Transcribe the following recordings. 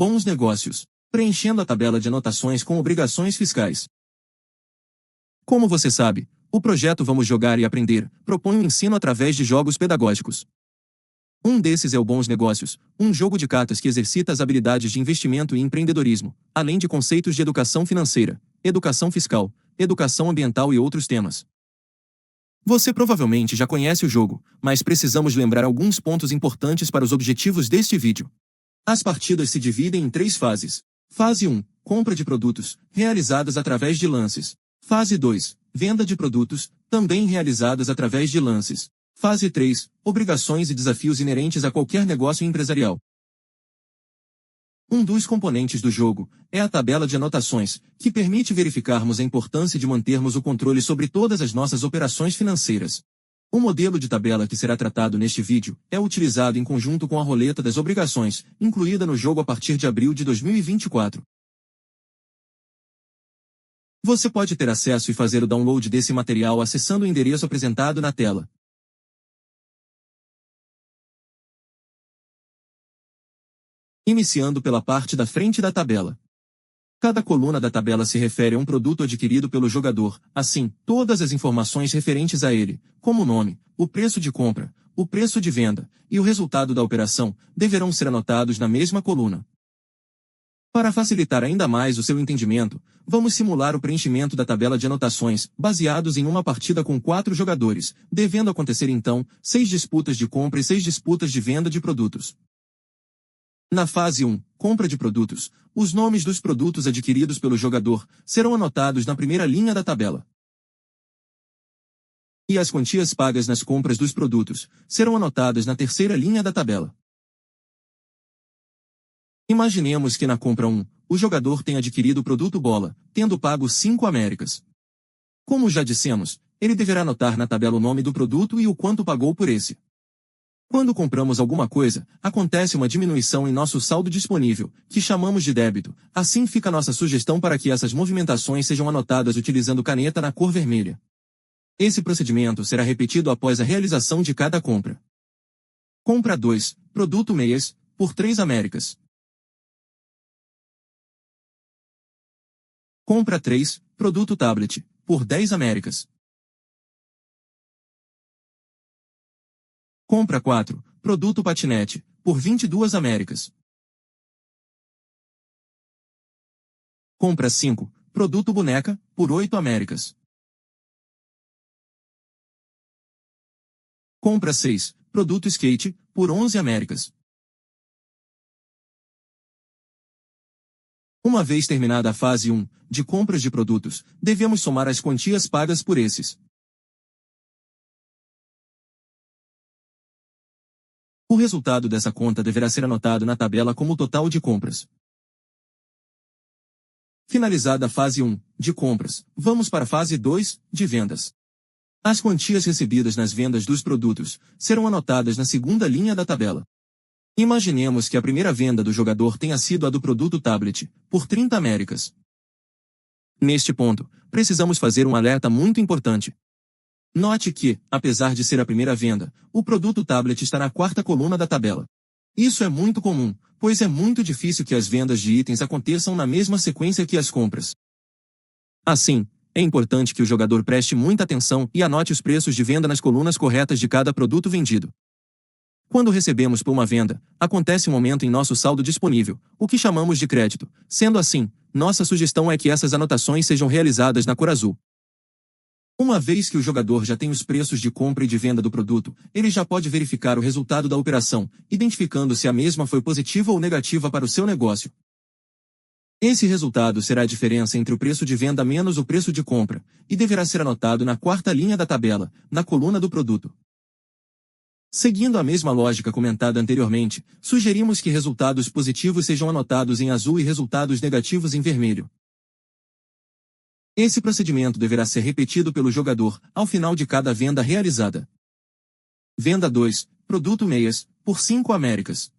Bons negócios. Preenchendo a tabela de anotações com obrigações fiscais. Como você sabe, o projeto Vamos Jogar e Aprender propõe o ensino através de jogos pedagógicos. Um desses é o Bons Negócios, um jogo de cartas que exercita as habilidades de investimento e empreendedorismo, além de conceitos de educação financeira, educação fiscal, educação ambiental e outros temas. Você provavelmente já conhece o jogo, mas precisamos lembrar alguns pontos importantes para os objetivos deste vídeo. As partidas se dividem em 3 fases. Fase 1, compra de produtos, realizadas através de lances. Fase 2, venda de produtos, também realizadas através de lances. Fase 3, obrigações e desafios inerentes a qualquer negócio empresarial. Um dos componentes do jogo é a tabela de anotações, que permite verificarmos a importância de mantermos o controle sobre todas as nossas operações financeiras. O modelo de tabela que será tratado neste vídeo é utilizado em conjunto com a roleta das obrigações, incluída no jogo a partir de abril de 2024. Você pode ter acesso e fazer o download desse material acessando o endereço apresentado na tela. Iniciando pela parte da frente da tabela. Cada coluna da tabela se refere a um produto adquirido pelo jogador, assim, todas as informações referentes a ele, como o nome, o preço de compra, o preço de venda e o resultado da operação, deverão ser anotados na mesma coluna. Para facilitar ainda mais o seu entendimento, vamos simular o preenchimento da tabela de anotações, baseados em uma partida com 4 jogadores, devendo acontecer então 6 disputas de compra e 6 disputas de venda de produtos. Na fase 1, compra de produtos, os nomes dos produtos adquiridos pelo jogador serão anotados na primeira linha da tabela. E as quantias pagas nas compras dos produtos serão anotadas na terceira linha da tabela. Imaginemos que na compra 1, o jogador tem adquirido o produto bola, tendo pago 5 Américas. Como já dissemos, ele deverá anotar na tabela o nome do produto e o quanto pagou por esse. Quando compramos alguma coisa, acontece uma diminuição em nosso saldo disponível, que chamamos de débito. Assim fica nossa sugestão para que essas movimentações sejam anotadas utilizando caneta na cor vermelha. Esse procedimento será repetido após a realização de cada compra. Compra 2, produto meias, por 3 Américas. Compra 3, produto tablet, por 10 Américas. Compra 4, produto patinete, por 22 Américas. Compra 5, produto boneca, por 8 Américas. Compra 6, produto skate, por 11 Américas. Uma vez terminada a fase 1, de compras de produtos, devemos somar as quantias pagas por esses. O resultado dessa conta deverá ser anotado na tabela como total de compras. Finalizada a fase 1, de compras, vamos para a fase 2, de vendas. As quantias recebidas nas vendas dos produtos serão anotadas na segunda linha da tabela. Imaginemos que a primeira venda do jogador tenha sido a do produto tablet, por 30 Américas. Neste ponto, precisamos fazer um alerta muito importante. Note que, apesar de ser a primeira venda, o produto tablet está na 4ª coluna da tabela. Isso é muito comum, pois é muito difícil que as vendas de itens aconteçam na mesma sequência que as compras. Assim, é importante que o jogador preste muita atenção e anote os preços de venda nas colunas corretas de cada produto vendido. Quando recebemos por uma venda, acontece um aumento em nosso saldo disponível, o que chamamos de crédito. Sendo assim, nossa sugestão é que essas anotações sejam realizadas na cor azul. Uma vez que o jogador já tem os preços de compra e de venda do produto, ele já pode verificar o resultado da operação, identificando se a mesma foi positiva ou negativa para o seu negócio. Esse resultado será a diferença entre o preço de venda menos o preço de compra, e deverá ser anotado na 4ª linha da tabela, na coluna do produto. Seguindo a mesma lógica comentada anteriormente, sugerimos que resultados positivos sejam anotados em azul e resultados negativos em vermelho. Esse procedimento deverá ser repetido pelo jogador, ao final de cada venda realizada. Venda 2, produto meias, por 5 Américas.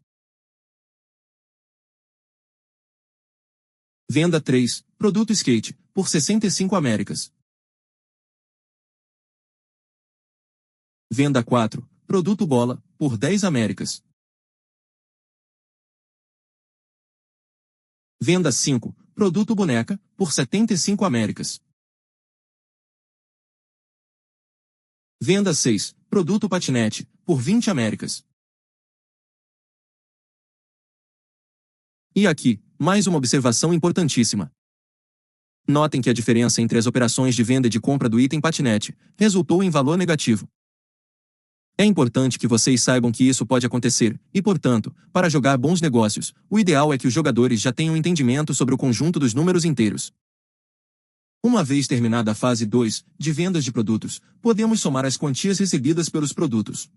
Venda 3, produto skate, por 65 Américas. Venda 4, produto bola, por 10 Américas. Venda 5, produto boneca, por 75 Américas. Venda 6, produto patinete, por 20 Américas. E aqui, mais uma observação importantíssima. Notem que a diferença entre as operações de venda e de compra do item patinete resultou em valor negativo. É importante que vocês saibam que isso pode acontecer, e portanto, para jogar bons negócios, o ideal é que os jogadores já tenham entendimento sobre o conjunto dos números inteiros. Uma vez terminada a fase 2, de vendas de produtos, podemos somar as quantias recebidas pelos produtos.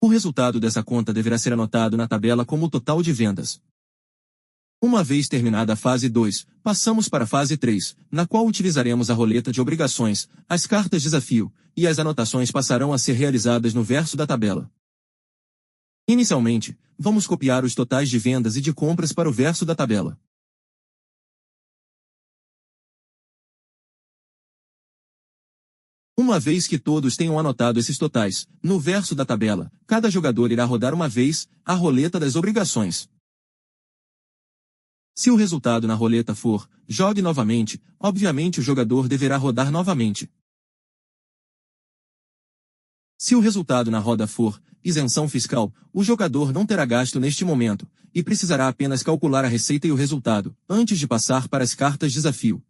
O resultado dessa conta deverá ser anotado na tabela como o total de vendas. Uma vez terminada a fase 2, passamos para a fase 3, na qual utilizaremos a roleta de obrigações, as cartas desafio, e as anotações passarão a ser realizadas no verso da tabela. Inicialmente, vamos copiar os totais de vendas e de compras para o verso da tabela. Uma vez que todos tenham anotado esses totais, no verso da tabela, cada jogador irá rodar uma vez a roleta das obrigações. Se o resultado na roleta for, jogue novamente, obviamente o jogador deverá rodar novamente. Se o resultado na roda for, isenção fiscal, o jogador não terá gasto neste momento, e precisará apenas calcular a receita e o resultado, antes de passar para as cartas desafio.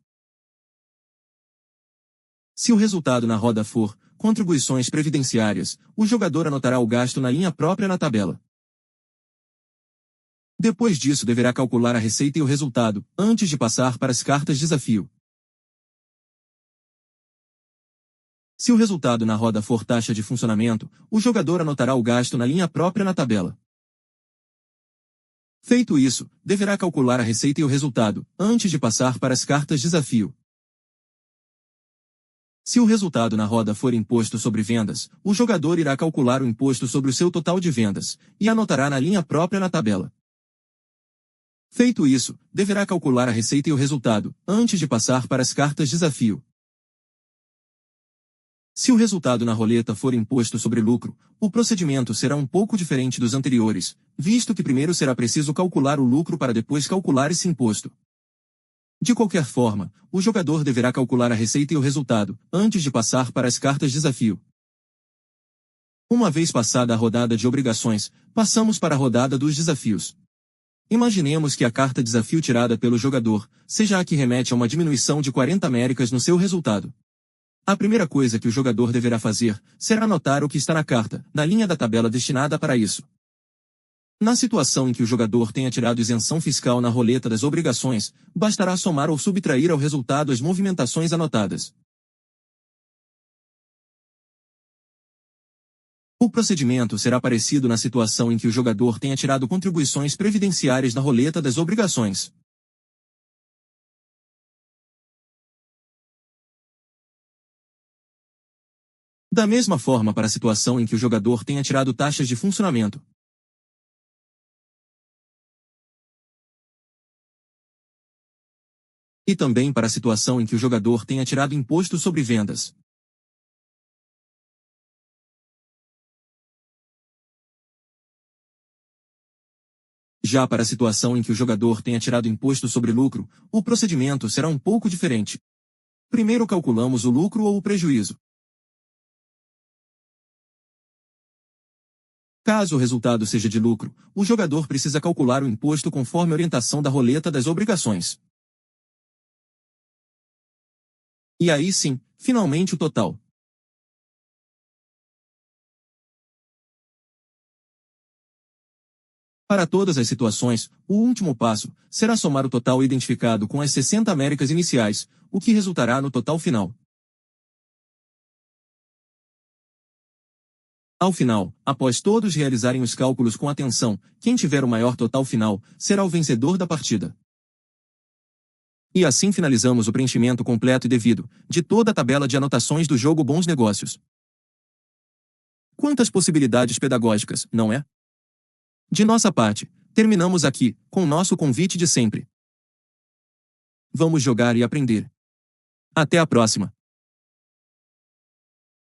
Se o resultado na roda for, contribuições previdenciárias, o jogador anotará o gasto na linha própria na tabela. Depois disso deverá calcular a receita e o resultado, antes de passar para as cartas desafio. Se o resultado na roda for taxa de funcionamento, o jogador anotará o gasto na linha própria na tabela. Feito isso, deverá calcular a receita e o resultado, antes de passar para as cartas desafio. Se o resultado na roda for imposto sobre vendas, o jogador irá calcular o imposto sobre o seu total de vendas, e anotará na linha própria na tabela. Feito isso, deverá calcular a receita e o resultado, antes de passar para as cartas desafio. Se o resultado na roleta for imposto sobre lucro, o procedimento será um pouco diferente dos anteriores, visto que primeiro será preciso calcular o lucro para depois calcular esse imposto. De qualquer forma, o jogador deverá calcular a receita e o resultado, antes de passar para as cartas desafio. Uma vez passada a rodada de obrigações, passamos para a rodada dos desafios. Imaginemos que a carta desafio tirada pelo jogador seja a que remete a uma diminuição de 40 Américas no seu resultado. A primeira coisa que o jogador deverá fazer será anotar o que está na carta, na linha da tabela destinada para isso. Na situação em que o jogador tenha tirado isenção fiscal na roleta das obrigações, bastará somar ou subtrair ao resultado as movimentações anotadas. O procedimento será parecido na situação em que o jogador tenha tirado contribuições previdenciárias na roleta das obrigações. Da mesma forma para a situação em que o jogador tenha tirado taxas de funcionamento. E também para a situação em que o jogador tenha tirado imposto sobre vendas. Já para a situação em que o jogador tenha tirado imposto sobre lucro, o procedimento será um pouco diferente. Primeiro calculamos o lucro ou o prejuízo. Caso o resultado seja de lucro, o jogador precisa calcular o imposto conforme a orientação da roleta das obrigações. E aí sim, finalmente o total. Para todas as situações, o último passo será somar o total identificado com as 60 Américas iniciais, o que resultará no total final. Ao final, após todos realizarem os cálculos com atenção, quem tiver o maior total final será o vencedor da partida. E assim finalizamos o preenchimento completo e devido de toda a tabela de anotações do jogo Bons Negócios. Quantas possibilidades pedagógicas, não é? De nossa parte, terminamos aqui, com nosso convite de sempre. Vamos jogar e aprender. Até a próxima!